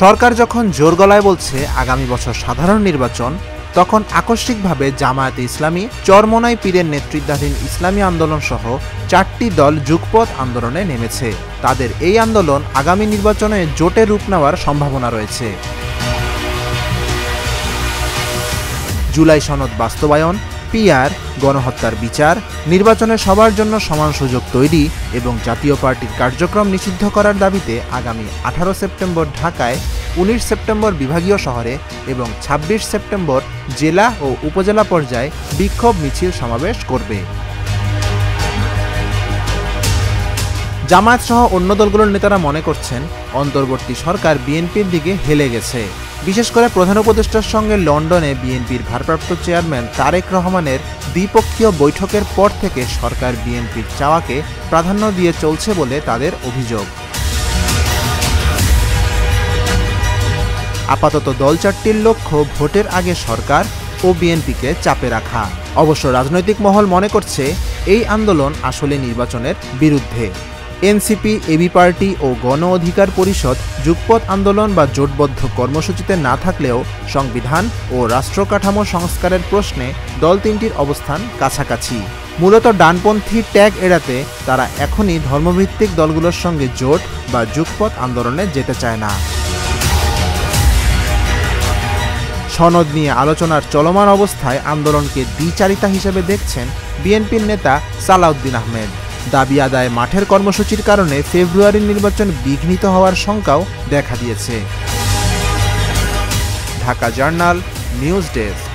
সরকার যখন জোর গলায় বলছে আগামী বছর সাধারণ নির্বাচন, তখন আকস্মিকভাবে জামায়াতে ইসলামী, চরমোনাই পীরের নেতৃত্বাধীন ইসলামী আন্দোলন সহ 4টি দল যুগপৎ আন্দোলনে নেমেছে। তাদের এই আন্দোলন আগামী নির্বাচনে জোটে রূপ নেওয়ার সম্ভাবনা রয়েছে। জুলাই সনদ বাস্তবায়ন, পিআর, গণহত্যার বিচার, নির্বাচনে সবার জন্য সমান সুযোগ তৈরি এবং জাতীয় পার্টির কার্যক্রম নিষিদ্ধ করার দাবিতে আগামী 18 সেপ্টেম্বর ঢাকায়, 19 সেপ্টেম্বর বিভাগীয় শহরে এবং 26 সেপ্টেম্বর জেলা ও উপজেলা পর্যায়ে বিক্ষোভ মিছিল সমাবেশ করবে। জামায়াত সহ অন্য দলগুলোর নেতারা মনে করছেন অন্তর্বর্তী সরকার বিএনপির দিকে হেলে গেছে। বিশেষ করে প্রধান উপদেষ্টার সঙ্গে লন্ডনে বিএনপির ভারপ্রাপ্ত চেয়ারম্যান তারেক রহমানের দ্বিপক্ষীয় বৈঠকের পর থেকে সরকার বিএনপির চাওয়াকে প্রাধান্য দিয়ে চলছে বলে তাদের অভিযোগ। আপাতত দল চারটির লক্ষ্য ভোটের আগে সরকার ও বিএনপিকে চাপে রাখা। অবশ্য রাজনৈতিক মহল মনে করছে এই আন্দোলন আসলে নির্বাচনের বিরুদ্ধে। এনসিপি, এবি পার্টি ও গণ অধিকার পরিষদ যুগপৎ আন্দোলন বা জোটবদ্ধ কর্মসূচিতে না থাকলেও সংবিধান ও রাষ্ট্র কাঠামো সংস্কারের প্রশ্নে দল তিনটির অবস্থান কাছাকাছি। মূলত ডানপন্থী ট্যাগ এড়াতে তারা এখনই ধর্মভিত্তিক দলগুলোর সঙ্গে জোট বা যুগপৎ আন্দোলনে যেতে চায় না। সনদ নিয়ে আলোচনার চলমান অবস্থায় আন্দোলনকে দ্বিচারিতা হিসেবে দেখছেন বিএনপির নেতা সালাউদ্দিন আহমেদ। দাবি আদায় মাঠের কর্মসূচির কারণে ফেব্রুয়ারির নির্বাচন বিঘ্নিত হওয়ার শঙ্কাও দেখা দিয়েছে। Dhaka journal, news desk.